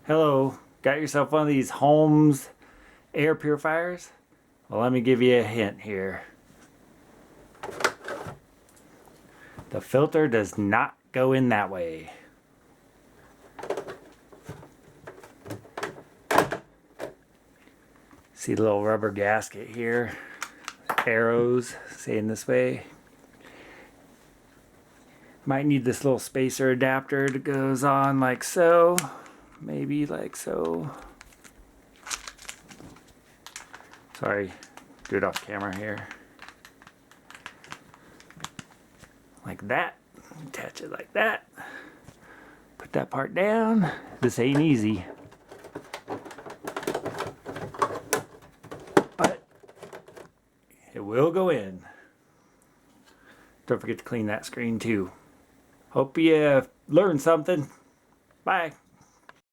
Hello, got yourself one of these Holmes air purifiers? Well, let me give you a hint here. The filter does not go in that way. See the little rubber gasket here? Arrows saying this way. Might need this little spacer adapter that goes on like so. Maybe like so. Sorry, do it off camera here. Like that. Attach it like that. Put that part down. This ain't easy. But it will go in. Don't forget to clean that screen too. Hope you learned something. Bye.